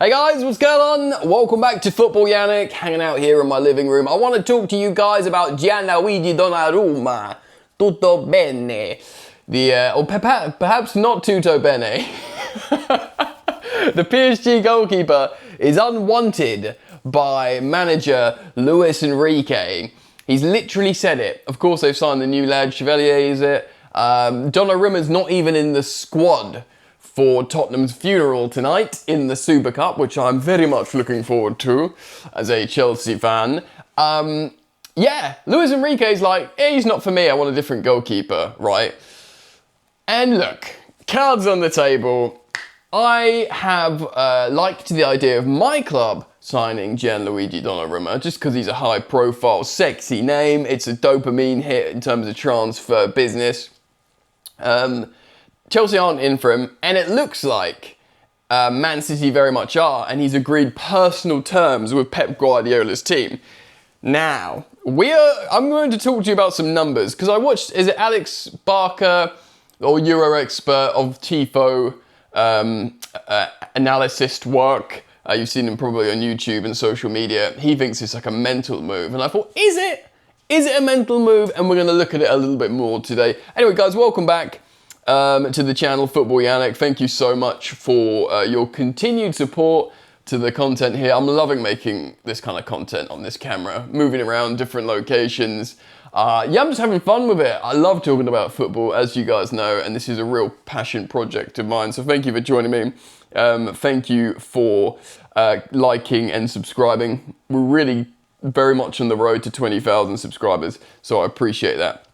Hey guys, what's going on? Welcome back to Football Yannick, hanging out here in my living room. I want to talk to you guys about Gianluigi Donnarumma. Tutto bene. Or perhaps not tutto bene. The PSG goalkeeper is unwanted by manager Luis Enrique. He's literally said it. Of course, they've signed the new lad, Chevalier, is it? Donnarumma's not even in the squad for Tottenham's funeral tonight in the Super Cup, which I'm very much looking forward to as a Chelsea fan. Luis Enrique's like, he's not for me, I want a different goalkeeper, right? And look, cards on the table. I have liked the idea of my club signing Gianluigi Donnarumma just because he's a high-profile, sexy name. It's a dopamine hit in terms of transfer business. Chelsea aren't in for him, and it looks like Man City very much are, and he's agreed personal terms with Pep Guardiola's team. Now, I'm going to talk to you about some numbers, because I watched, is it Alex Barker, or Euro expert of TIFO analyst work? You've seen him probably on YouTube and social media. He thinks it's like a mental move, and I thought, is it? Is it a mental move? And we're going to look at it a little bit more today. Anyway, guys, welcome back to the channel, Football Yannick. Thank you so much for your continued support to the content here. I'm loving making this kind of content on this camera, moving around different locations. I'm just having fun with it. I love talking about football, as you guys know, and this is a real passion project of mine. So thank you for joining me. Thank you for liking and subscribing. We're really very much on the road to 20,000 subscribers, so I appreciate that.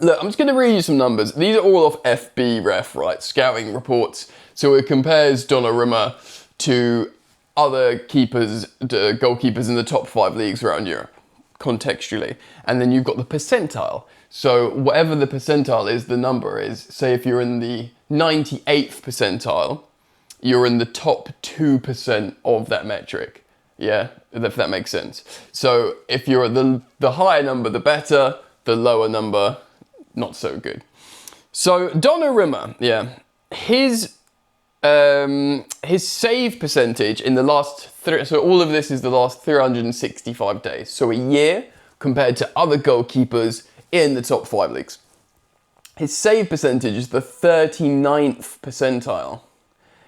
Look, I'm just going to read you some numbers. These are all off FB Ref, right? Scouting reports. So it compares Donnarumma to other goalkeepers in the top 5 leagues around Europe, contextually. And then you've got the percentile. So whatever the percentile is, the number is, say if you're in the 98th percentile, you're in the top 2% of that metric. Yeah, if that makes sense. So if you're at the higher number, the better, the lower number, not so good. So Donnarumma, his save percentage in the last so all of this is the last 365 days. So a year compared to other goalkeepers in the top 5 leagues. His save percentage is the 39th percentile.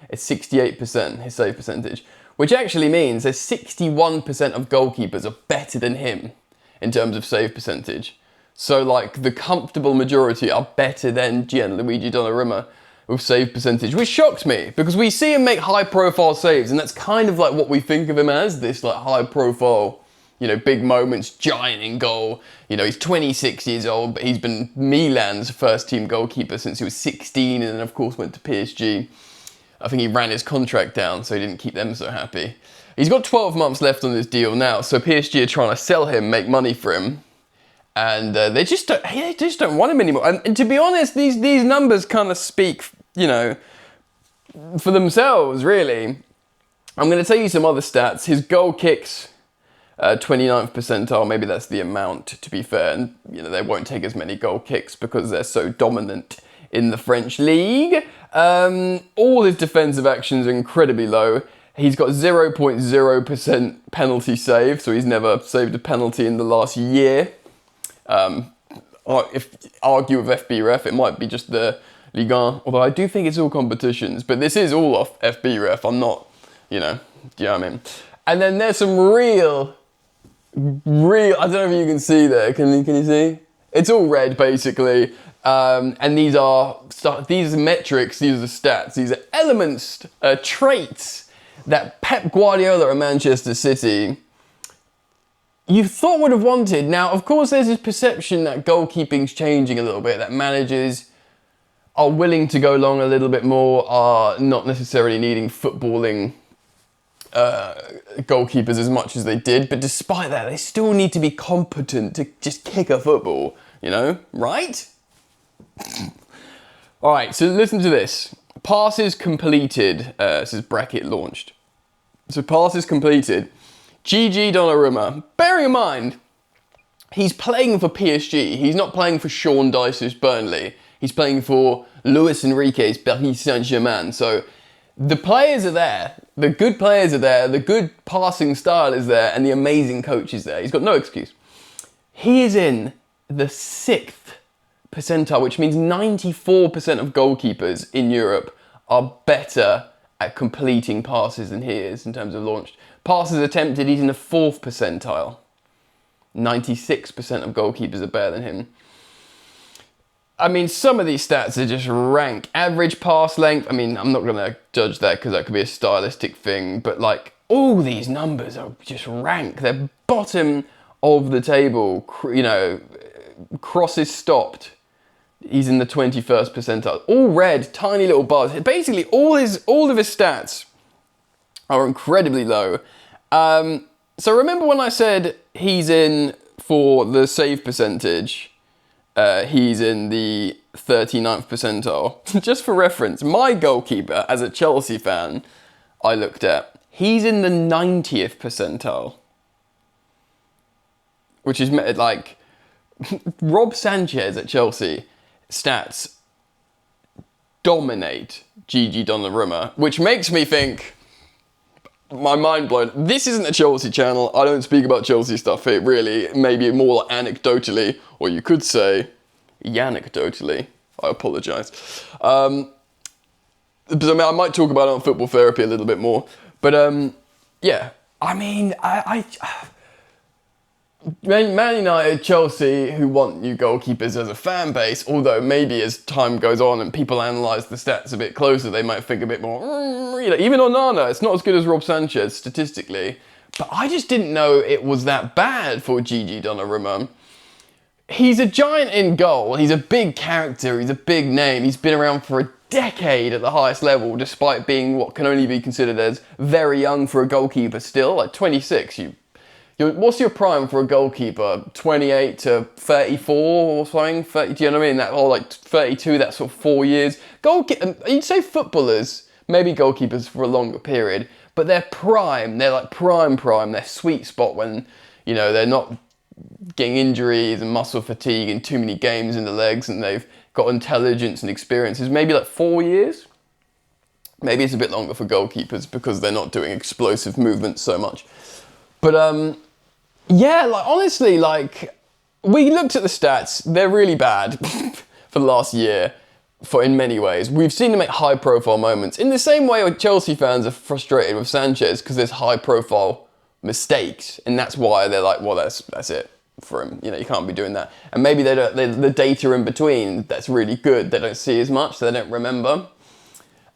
It's 68%, his save percentage, which actually means that 61% of goalkeepers are better than him in terms of save percentage. So, like, the comfortable majority are better than Gianluigi Donnarumma with save percentage, which shocks me, because we see him make high-profile saves, and that's kind of like what we think of him as, this, like, high-profile, you know, big moments, giant in goal. You know, he's 26 years old, but he's been Milan's first-team goalkeeper since he was 16, and then, of course, went to PSG. I think he ran his contract down, so he didn't keep them so happy. He's got 12 months left on this deal now, so PSG are trying to sell him, make money for him. And they just don't want him anymore. And to be honest, these numbers kind of speak, you know, for themselves, really. I'm going to tell you some other stats. His goal kicks, 29th percentile. Maybe that's the amount, to be fair. And, you know, they won't take as many goal kicks because they're so dominant in the French league. All his defensive actions are incredibly low. He's got 0.0% penalty save, so he's never saved a penalty in the last year. If argue with FB Ref, it might be just the Ligue 1, although I do think it's all competitions, but this is all off FB Ref. I'm not, you know, do you know what I mean? And then there's some real, I don't know if you can see there, can you see? It's all red, basically, and these are metrics, these are the stats, these are elements, traits that Pep Guardiola at Manchester City you thought would have wanted. Now, of course, there's this perception that goalkeeping's changing a little bit, that managers are willing to go long a little bit more, are not necessarily needing footballing goalkeepers as much as they did, but despite that, they still need to be competent to just kick a football, you know, right? All right, so listen to this. Passes completed, this is bracket launched. So passes completed. GG Donnarumma. Bearing in mind, he's playing for PSG. He's not playing for Sean Dyche's Burnley. He's playing for Luis Enrique's Paris Saint-Germain. So The players are there. The good players are there. The good passing style is there. And the amazing coach is there. He's got no excuse. He is in the 6th percentile, which means 94% of goalkeepers in Europe are better at completing passes than he is in terms of launched. Passes attempted, he's in the 4th percentile. 96% of goalkeepers are better than him. I mean, some of these stats are just rank. Average pass length, I mean, I'm not going to judge that because that could be a stylistic thing, but like, all these numbers are just rank. They're bottom of the table, you know, crosses stopped. He's in the 21st percentile. All red, tiny little bars. Basically, all of his stats are incredibly low. So remember when I said he's in for the save percentage? He's in the 39th percentile. Just for reference, my goalkeeper, as a Chelsea fan, I looked at, he's in the 90th percentile. Which is like, Rob Sanchez at Chelsea stats dominate Gigi Donnarumma, which makes me think, my mind blown. This isn't a Chelsea channel. I don't speak about Chelsea stuff here, really. Maybe more anecdotally, or you could say yanecdotally. I apologise. But I might talk about it on Football Therapy a little bit more. But yeah, I mean, Man United, Chelsea, who want new goalkeepers as a fan base, although maybe as time goes on and people analyse the stats a bit closer, they might think a bit more, you know, even Onana, it's not as good as Rob Sanchez statistically, but I just didn't know it was that bad for Gigi Donnarumma. He's a giant in goal, he's a big character, he's a big name, he's been around for a decade at the highest level, despite being what can only be considered as very young for a goalkeeper still, like 26, what's your prime for a goalkeeper? 28 to 34 or something? 30, do you know what I mean? That, or like 32, that's sort of 4 years. You'd say footballers, maybe goalkeepers for a longer period, but they're prime, they're like prime, their sweet spot when, you know, they're not getting injuries and muscle fatigue and too many games in the legs and they've got intelligence and experiences, maybe like 4 years. Maybe it's a bit longer for goalkeepers because they're not doing explosive movements so much. But yeah, like honestly, like we looked at the stats, they're really bad for the last year in many ways. We've seen them make high profile moments. In the same way Chelsea fans are frustrated with Sanchez because there's high profile mistakes and that's why they're like, well, that's it for him. You know, you can't be doing that. And maybe the data in between that's really good, they don't see as much, so they don't remember.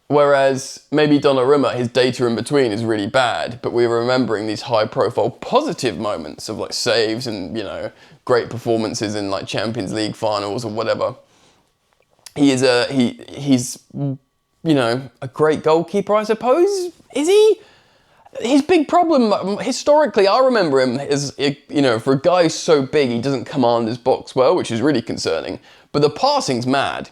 Whereas maybe Donnarumma, his data in between is really bad, but we're remembering these high-profile positive moments of like saves and, you know, great performances in like Champions League finals or whatever. He's you know, a great goalkeeper, I suppose. Is he? His big problem historically, I remember him as, you know, for a guy who's so big, he doesn't command his box well, which is really concerning. But the passing's mad.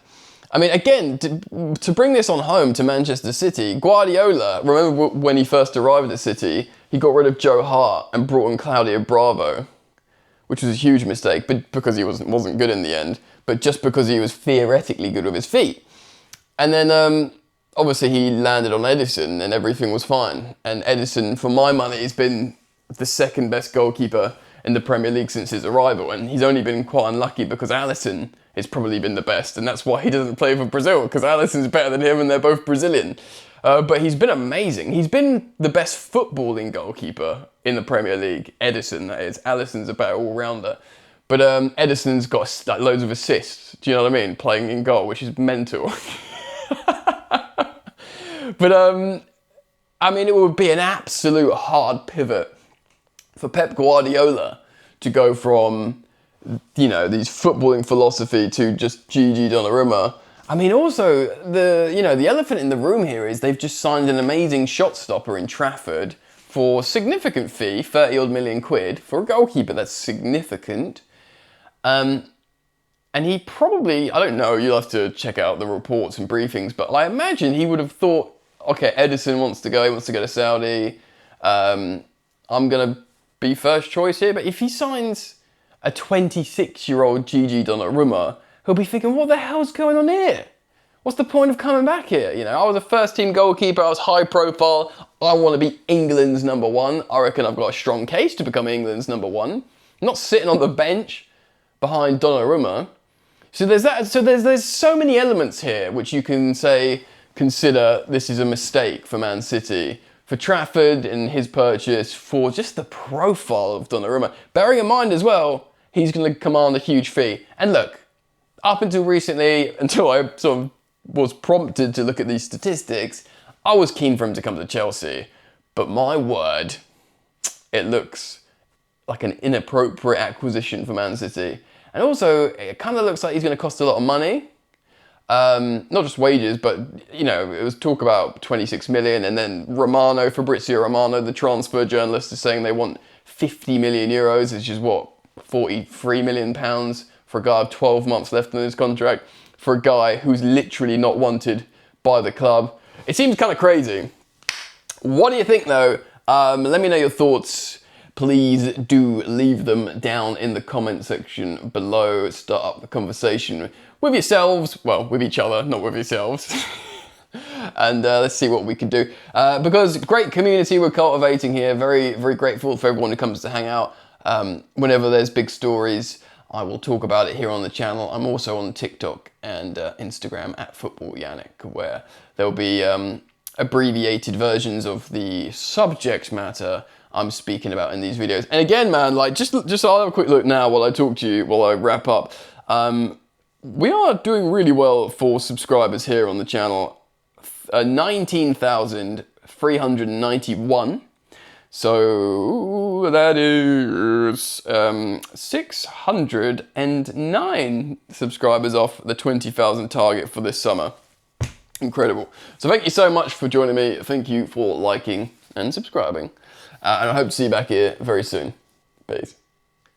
I mean, again, to bring this on home to Manchester City, Guardiola, remember when he first arrived at City, he got rid of Joe Hart and brought in Claudio Bravo, which was a huge mistake, but because he wasn't good in the end, but just because he was theoretically good with his feet. And then, obviously, he landed on Edison and everything was fine. And Edison, for my money, has been the second best goalkeeper in the Premier League since his arrival, and he's only been quite unlucky because Alisson has probably been the best, and that's why he doesn't play for Brazil, because Alisson's better than him and they're both Brazilian. But he's been amazing. He's been the best footballing goalkeeper in the Premier League. Edison, that is. Alisson's a better all-rounder. But Edison's got loads of assists, do you know what I mean? Playing in goal, which is mental. But, I mean, it would be an absolute hard pivot for Pep Guardiola to go from, you know, these footballing philosophy to just Gigi Donnarumma. I mean, also, the elephant in the room here is they've just signed an amazing shot stopper in Trafford for a significant fee, 30 odd million quid, for a goalkeeper. That's significant. And he probably, I don't know, you'll have to check out the reports and briefings, but I imagine he would have thought, okay, Edison wants to go, he wants to go to Saudi, I'm going to be first choice here. But if he signs a 26-year-old Gigi Donnarumma, he'll be thinking, what the hell's going on here? what's the point of coming back here? You know, I was a first team goalkeeper, I was high profile, I want to be England's number one. I reckon I've got a strong case to become England's number one. I'm not sitting on the bench behind Donnarumma. So there's that. So there's so many elements here which you can say, consider this is a mistake for Man City, for Trafford and his purchase, for just the profile of Donnarumma. Bearing in mind as well, he's going to command a huge fee. And look, up until recently, until I sort of was prompted to look at these statistics, I was keen for him to come to Chelsea. But my word, it looks like an inappropriate acquisition for Man City. And also, it kind of looks like he's going to cost a lot of money. Not just wages, but, you know, it was talk about 26 million, and then Fabrizio Romano, the transfer journalist, is saying they want 50 million euros, which is what, 43 million pounds for a guy with 12 months left in his contract, for a guy who's literally not wanted by the club. It seems kind of crazy. What do you think, though? Let me know your thoughts. Please do leave them down in the comment section below. Start up the conversation with yourselves. Well, with each other, not with yourselves. And let's see what we can do. Because great community we're cultivating here. Very, very grateful for everyone who comes to hang out. Whenever there's big stories, I will talk about it here on the channel. I'm also on TikTok and Instagram at FootballYannick, where there'll be abbreviated versions of the subject matter I'm speaking about in these videos. And again, man, like just I'll have a quick look now while I talk to you, while I wrap up. We are doing really well for subscribers here on the channel. 19,391. So that is 609 subscribers off the 20,000 target for this summer. Incredible. So thank you so much for joining me. Thank you for liking and subscribing. And I hope to see you back here very soon. Peace.